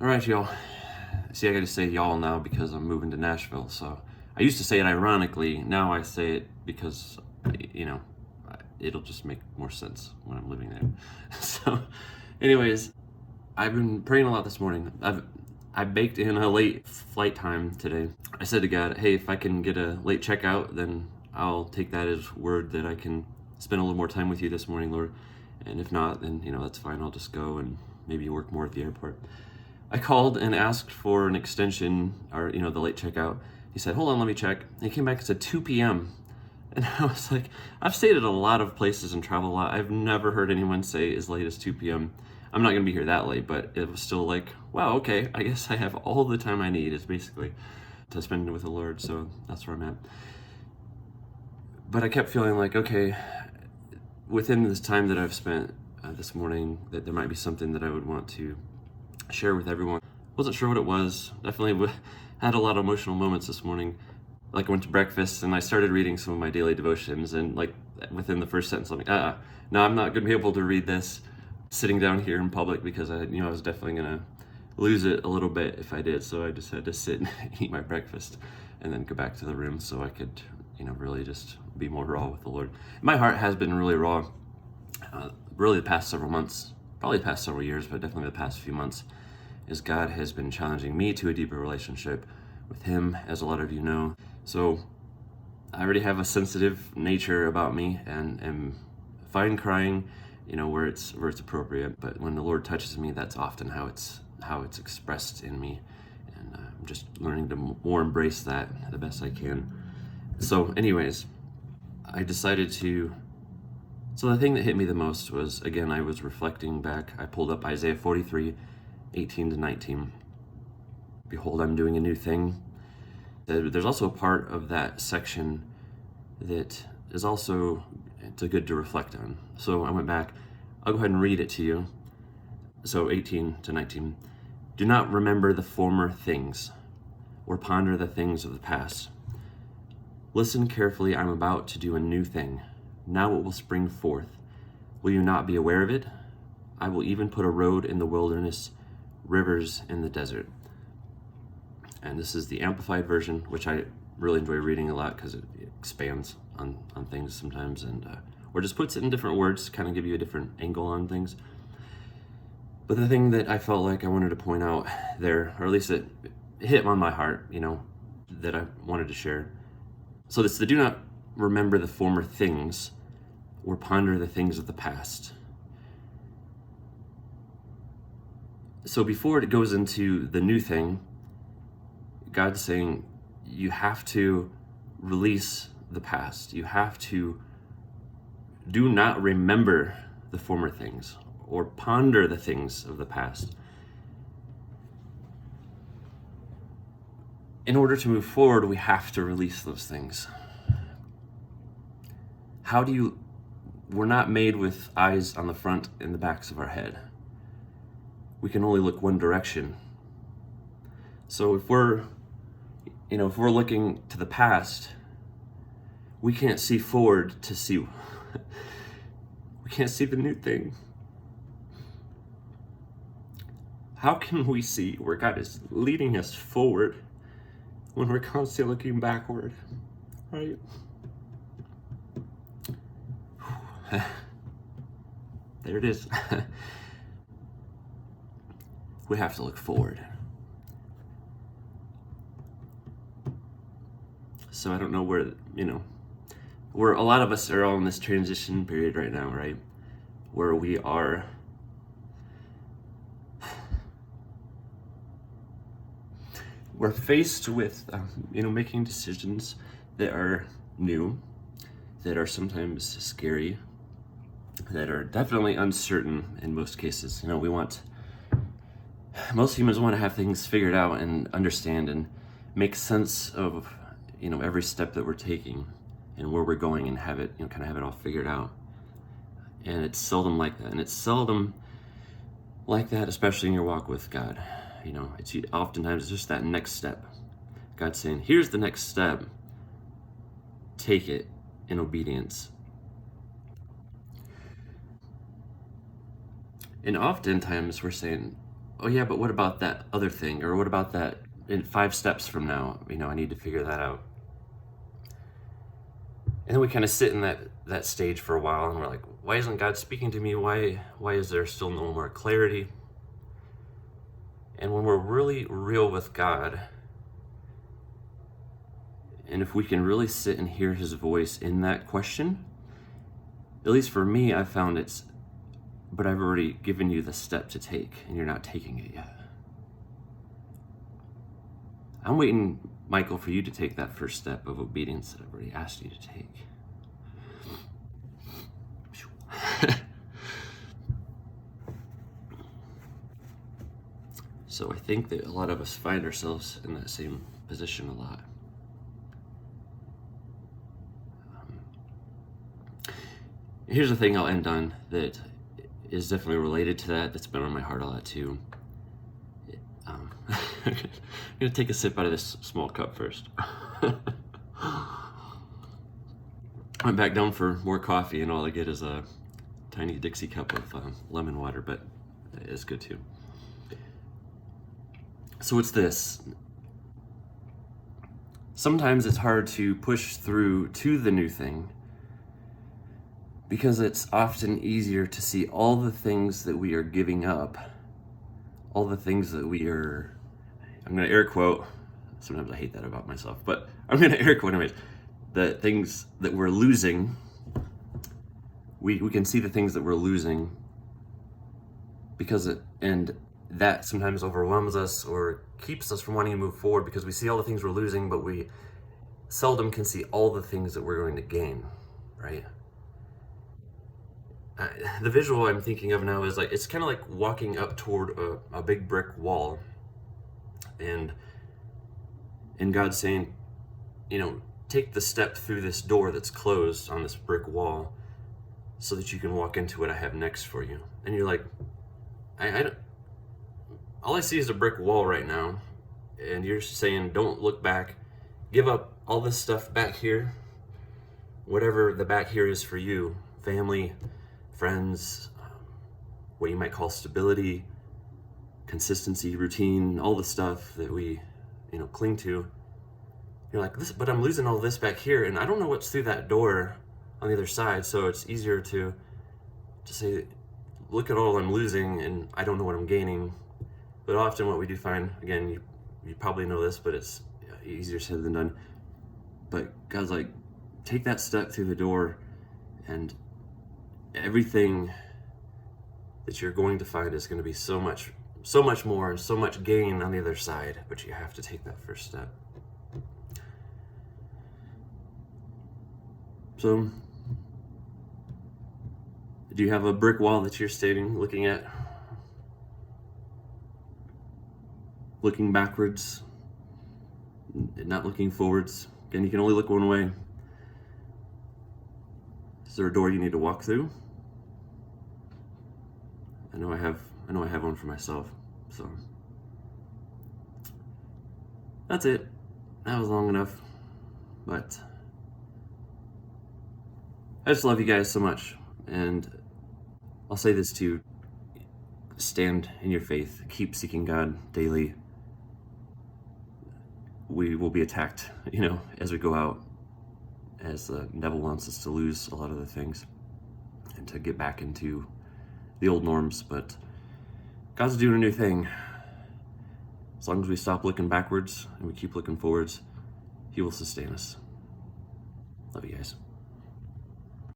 All right, y'all. See, I got to say y'all now because I'm moving to Nashville. So I used to say it ironically. Now I say it because, you know, it'll just make more sense when I'm living there. So, anyways, I've been praying a lot this morning. I baked in a late flight time today. I said to God, hey, if I can get a late checkout, then I'll take that as word that I can spend a little more time with you this morning, Lord. And if not, then, that's fine. I'll just go and maybe work more at the airport. I called and asked for an extension, or, the late checkout. He said, hold on, let me check. And he came back and said 2 p.m. And I was like, I've stayed at a lot of places and traveled a lot. I've never heard anyone say as late as 2 p.m. I'm not going to be here that late, but it was still like, wow, okay, I guess I have all the time I need, is basically, to spend with the Lord. So that's where I'm at. But I kept feeling like, okay, within this time that I've spent this morning, that there might be something that I would want to share with everyone. Wasn't sure what it was. Definitely had a lot of emotional moments this morning. Like, I went to breakfast and I started reading some of my daily devotions, and like within the first sentence, I'm like, no, I'm not going to be able to read this sitting down here in public, because I was definitely going to lose it a little bit if I did. So I just had to sit and eat my breakfast and then go back to the room so I could, really just be more raw with the Lord. My heart has been really raw, really the past several months, probably the past several years, but definitely the past few months, as God has been challenging me to a deeper relationship with Him, as a lot of you know. So I already have a sensitive nature about me, and am fine crying, where it's appropriate. But when the Lord touches me, that's often how it's expressed in me, and I'm just learning to more embrace that the best I can. So, anyways, I decided to. So the thing that hit me the most was, again, I was reflecting back. I pulled up Isaiah 43, 18 to 19. Behold, I'm doing a new thing. There's also a part of that section that is also, it's good to reflect on. So I went back. I'll go ahead and read it to you. So 18 to 19. Do not remember the former things, or ponder the things of the past. Listen carefully, I'm about to do a new thing. Now it will spring forth. Will you not be aware of it? I will even put a road in the wilderness, rivers in the desert. And this is the Amplified version, which I really enjoy reading a lot because it expands on things sometimes, and or just puts it in different words, kind of give you a different angle on things. But the thing that I felt like I wanted to point out there, or at least it hit on my heart, that I wanted to share. So this, the do not remember the former things, or ponder the things of the past. So before it goes into the new thing, God's saying you have to release the past. You have to do not remember the former things, or ponder the things of the past. In order to move forward, we have to release those things. We're not made with eyes on the front and the backs of our head. We can only look one direction. So if we're looking to the past, we can't see forward to see, we can't see the new thing. How can we see where God is leading us forward when we're constantly looking backward, right? There it is. We have to look forward. So I don't know where a lot of us are all in this transition period right now, right? Where we are we're faced with, making decisions that are new, that are sometimes scary, that are definitely uncertain in most cases. Most humans want to have things figured out and understand and make sense of, every step that we're taking and where we're going, and have it, kind of have it all figured out. And it's seldom like that. And it's seldom like that, especially in your walk with God. It's oftentimes just that next step. God's saying, here's the next step. Take it in obedience. And oftentimes we're saying, oh yeah, but what about that other thing? Or what about that in 5 steps from now? I need to figure that out. And then we kind of sit in that stage for a while, and we're like, why isn't God speaking to me? Why is there still no more clarity? And when we're really real with God, and if we can really sit and hear his voice in that question, at least for me, I found but I've already given you the step to take, and you're not taking it yet. I'm waiting, Michael, for you to take that first step of obedience that I've already asked you to take. So I think that a lot of us find ourselves in that same position a lot. Here's the thing I'll end on that is definitely related to that's been on my heart a lot too. I'm gonna take a sip out of this small cup first. Went back down for more coffee, and all I get is a tiny Dixie cup of lemon water, but it's good too. So it's this. Sometimes it's hard to push through to the new thing because it's often easier to see all the things that we are giving up, all the things that we are, I'm going to air quote, sometimes I hate that about myself, but I'm going to air quote anyways, the things that we're losing. We can see the things that we're losing because and that sometimes overwhelms us or keeps us from wanting to move forward because we see all the things we're losing, but we seldom can see all the things that we're going to gain, right? The visual I'm thinking of now is like, it's kind of like walking up toward a big brick wall, and God's saying, take the step through this door that's closed on this brick wall so that you can walk into what I have next for you. And you're like, I don't, all I see is a brick wall right now, and you're saying, don't look back, give up all this stuff back here, whatever the back here is for you, family, friends, what you might call stability, consistency, routine, all the stuff that we, cling to. You're like, but I'm losing all this back here, and I don't know what's through that door on the other side, so it's easier to say, look at all I'm losing, and I don't know what I'm gaining. But often what we do find, again, you probably know this, but it's easier said than done. But God's like, take that step through the door, and everything that you're going to find is going to be so much more and so much gain on the other side, but you have to take that first step. So, do you have a brick wall that you're standing, looking at? Looking backwards, not looking forwards. Again, you can only look one way. Is there a door you need to walk through? I know I have one for myself. So that's it. That was long enough. But I just love you guys so much. And I'll say this to you. Stand in your faith. Keep seeking God daily. We will be attacked, as we go out, as the devil wants us to lose a lot of the things and to get back into the old norms. But God's doing a new thing. As long as we stop looking backwards and we keep looking forwards, He will sustain us. Love you guys.